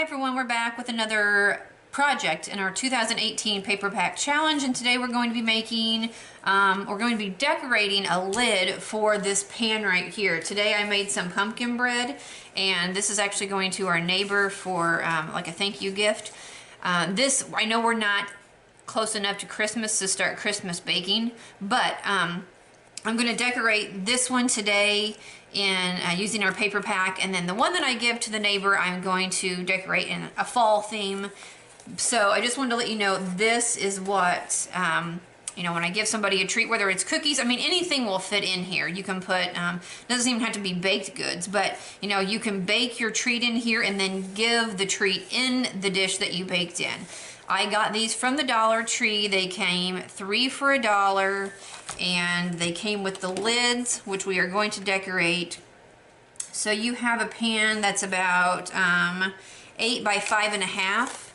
Hi everyone, we're back with another project in our 2018 paper pack challenge, and today we're going to be decorating a lid for this pan right here. Today I made some pumpkin bread, and this is actually going to our neighbor for like a thank you gift. I know we're not close enough to Christmas to start Christmas baking, but I'm going to decorate this one today in using our paper pack, and then the one that I give to the neighbor I'm going to decorate in a fall theme. So I just wanted to let you know this is what, you know, when I give somebody a treat, whether it's cookies, I mean anything will fit in here. You can put, doesn't even have to be baked goods, but you know, you can bake your treat in here and then give the treat in the dish that you baked in. I got these from the Dollar Tree. They came 3 for $1, and they came with the lids, which we are going to decorate. So you have a pan that's about 8 by 5.5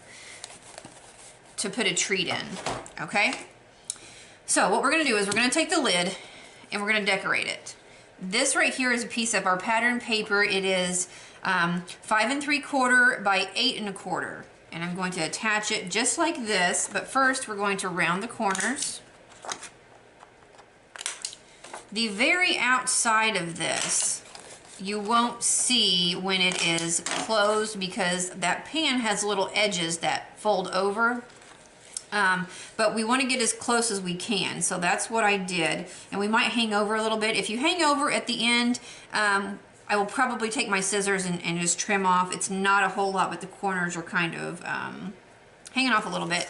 to put a treat in, okay? So what we're gonna do is we're gonna take the lid and we're gonna decorate it. This right here is a piece of our pattern paper. It is 5 3/4 by 8 1/4. And I'm going to attach it just like this, but first we're going to round the corners. The very outside of this you won't see when it is closed because that pan has little edges that fold over. But we want to get as close as we can, so that's what I did. And we might hang over a little bit. If you hang over at the end, I will probably take my scissors and just trim off. It's not a whole lot, but the corners are kind of hanging off a little bit.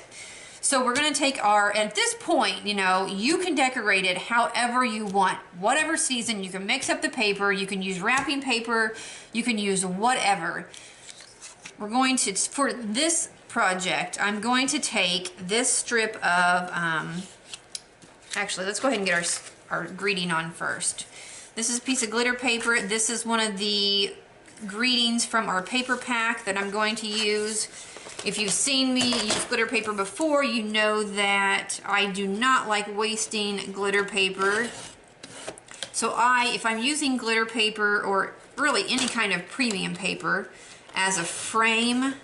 So we're going to take at this point, you know, you can decorate it however you want, whatever season. You can mix up the paper, you can use wrapping paper, you can use whatever. We're going to, for this project, I'm going to take this strip of, actually, let's go ahead and get our greeting on first. This is a piece of glitter paper. This is one of the greetings from our paper pack that I'm going to use. If you've seen me use glitter paper before, you know that I do not like wasting glitter paper. So if I'm using glitter paper or really any kind of premium paper as a frame,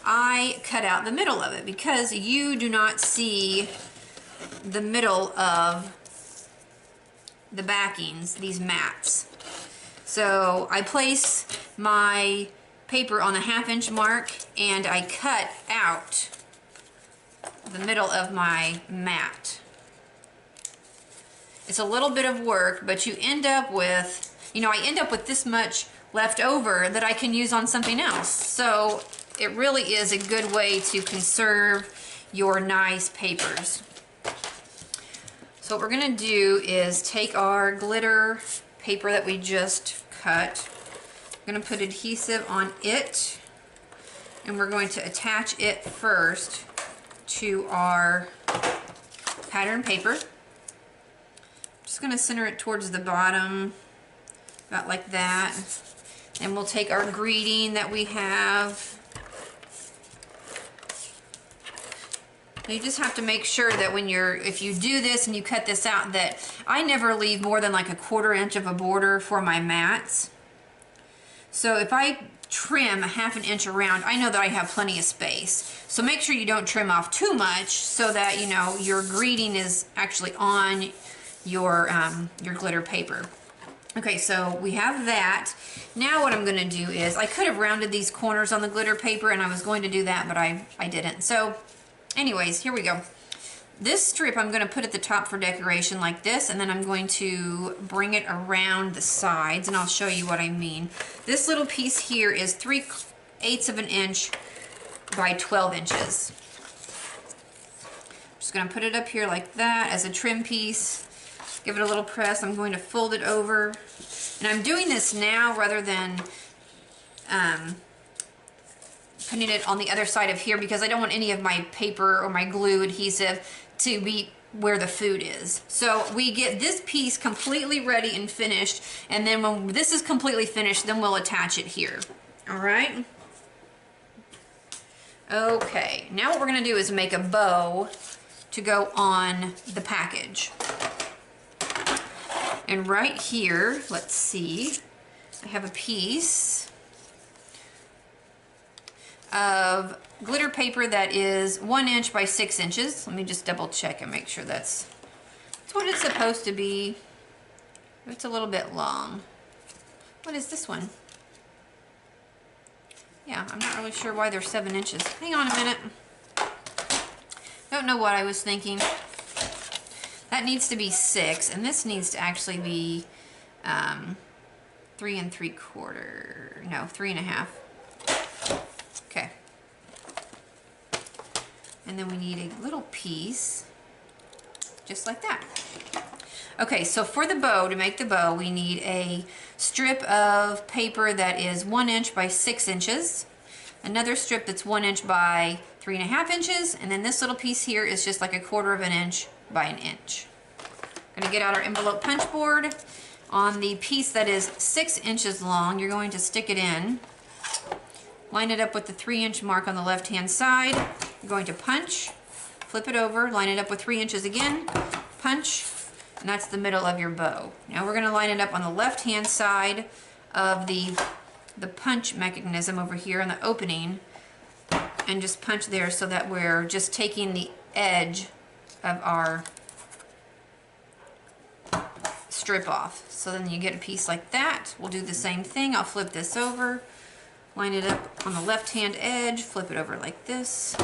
I cut out the middle of it because you do not see the middle of the backings, these mats. So I place my paper on the 1/2 inch mark and I cut out the middle of my mat. It's a little bit of work, but you end up with, you know, I end up with this much left over that I can use on something else. So it really is a good way to conserve your nice papers. So what we're gonna do is take our glitter paper that we just cut. I'm gonna put adhesive on it, and we're going to attach it first to our pattern paper. Just gonna center it towards the bottom, about like that. And we'll take our greeting that we have. You just have to make sure that if you do this and you cut this out, that I never leave more than like a 1/4 inch of a border for my mats. So if I trim a 1/2 inch around, I know that I have plenty of space. So make sure you don't trim off too much so that, you know, your greeting is actually on your glitter paper. Okay, so we have that. Now what I'm gonna do is, I could have rounded these corners on the glitter paper, and I was going to do that, but I didn't. So anyways, here we go. This strip I'm going to put at the top for decoration like this, and then I'm going to bring it around the sides, and I'll show you what I mean. This little piece here is 3/8 of an inch by 12 inches. I'm just going to put it up here like that as a trim piece. Give it a little press. I'm going to fold it over. And I'm doing this now rather than putting it on the other side of here, because I don't want any of my paper or my glue adhesive to be where the food is. So we get this piece completely ready and finished, and then when this is completely finished, then we'll attach it here. All right? Okay, now what we're gonna do is make a bow to go on the package. And right here, let's see, I have a piece of glitter paper that is 1 inch by 6 inches. Let me just double check and make sure that's what it's supposed to be. It's a little bit long. What is this one? Yeah, I'm not really sure why they're 7 inches. Hang on a minute. Don't know what I was thinking. That needs to be 6, and this needs to actually be 3 3/4. No, 3 1/2. Okay. And then we need a little piece, just like that. Okay, so for the bow, to make the bow, we need a strip of paper that is 1 inch by 6 inches, another strip that's 1 inch by 3 1/2 inches, and then this little piece here is just like 1/4 of an inch by 1 inch. I'm going to get out our envelope punch board. On the piece that is 6 inches long, you're going to stick it in, line it up with the 3 inch mark on the left hand side. You're going to punch, flip it over, line it up with 3 inches again, punch, and that's the middle of your bow. Now we're going to line it up on the left hand side of the punch mechanism over here on the opening, and just punch there so that we're just taking the edge of our strip off. So then you get a piece like that. We'll do the same thing. I'll flip this over, line it up on the left hand edge, flip it over like this,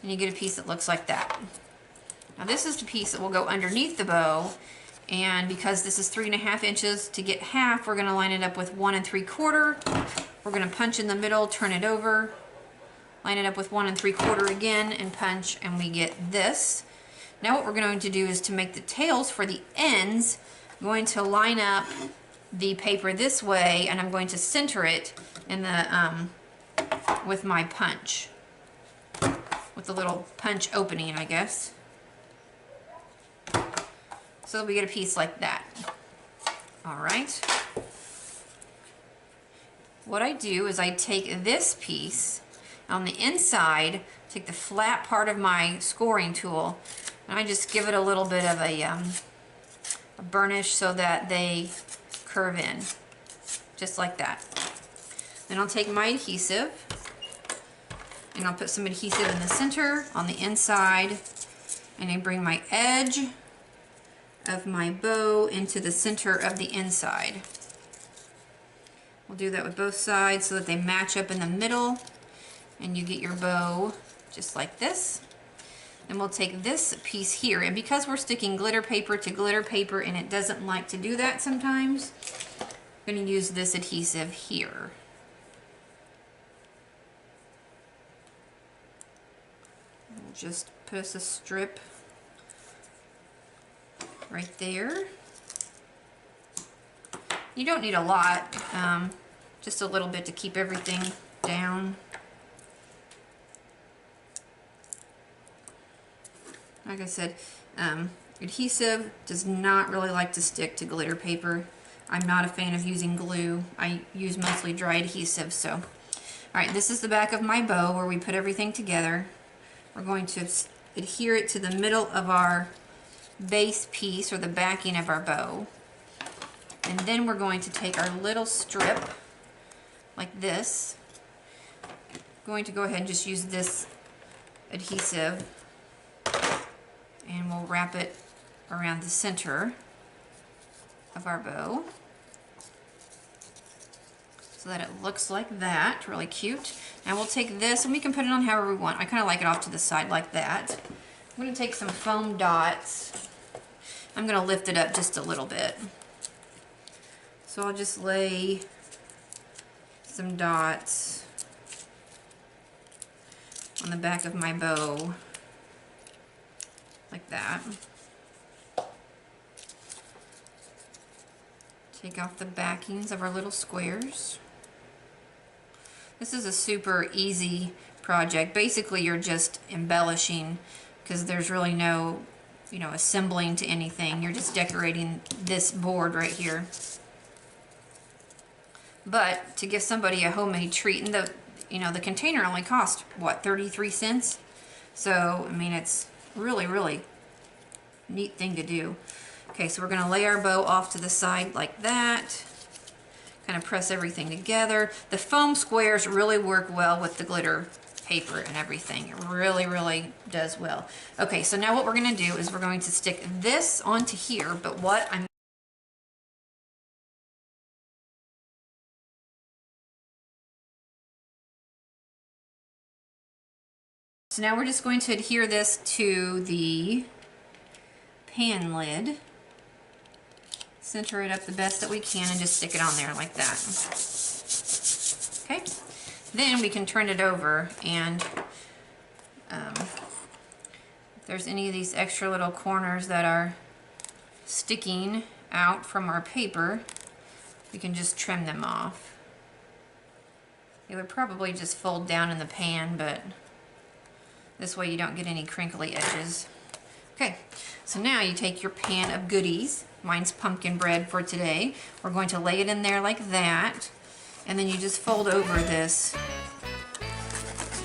and you get a piece that looks like that. Now this is the piece that will go underneath the bow, and because this is 3 1/2 inches, to get half, we're going to line it up with 1 3/4. We're going to punch in the middle, turn it over, line it up with 1 3/4 again, and punch, and we get this. Now what we're going to do is to make the tails for the ends, I'm going to line up the paper this way, and I'm going to center it in the with my punch, with the little punch opening, I guess. So we get a piece like that. All right. What I do is I take this piece on the inside, take the flat part of my scoring tool, and I just give it a little bit of a burnish so that they curve in, just like that. Then I'll take my adhesive, and I'll put some adhesive in the center on the inside, and I bring my edge of my bow into the center of the inside. We'll do that with both sides so that they match up in the middle, and you get your bow just like this. And we'll take this piece here, and because we're sticking glitter paper to glitter paper and it doesn't like to do that sometimes, I'm going to use this adhesive here. We'll just put us a strip right there. You don't need a lot, just a little bit to keep everything down. Like I said, adhesive does not really like to stick to glitter paper. I'm not a fan of using glue. I use mostly dry adhesive. So, alright, this is the back of my bow where we put everything together. We're going to adhere it to the middle of our base piece, or the backing of our bow. And then we're going to take our little strip like this. I'm going to go ahead and just use this adhesive, and we'll wrap it around the center of our bow so that it looks like that. Really cute. Now we'll take this, and we can put it on however we want. I kind of like it off to the side like that. I'm going to take some foam dots. I'm going to lift it up just a little bit. So I'll just lay some dots on the back of my bow like that. Take off the backings of our little squares. This is a super easy project. Basically, you're just embellishing, because there's really no, assembling to anything. You're just decorating this board right here. But to give somebody a homemade treat, and the container only cost, what, 33 cents? So, I mean, it's really, really neat thing to do. Okay, so we're going to lay our bow off to the side like that. kind of press everything together. The foam squares really work well with the glitter paper and everything. It really, really does well. Okay, so now what we're gonna do is we're going to stick this onto here, but what I'm So now we're just going to adhere this to the pan lid. Center it up the best that we can and just stick it on there like that. Okay, then we can turn it over, and if there's any of these extra little corners that are sticking out from our paper, we can just trim them off. It would probably just fold down in the pan, but this way you don't get any crinkly edges. Okay, so now you take your pan of goodies. Mine's pumpkin bread for today. We're going to lay it in there like that, and then you just fold over this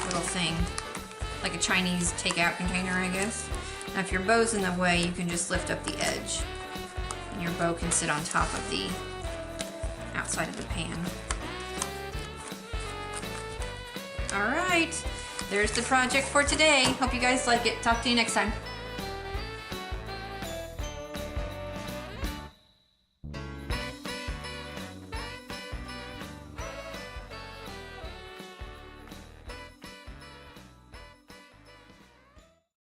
little thing, like a Chinese takeout container, I guess. Now if your bow's in the way, you can just lift up the edge, and your bow can sit on top of the outside of the pan. All right, there's the project for today. Hope you guys like it. Talk to you next time.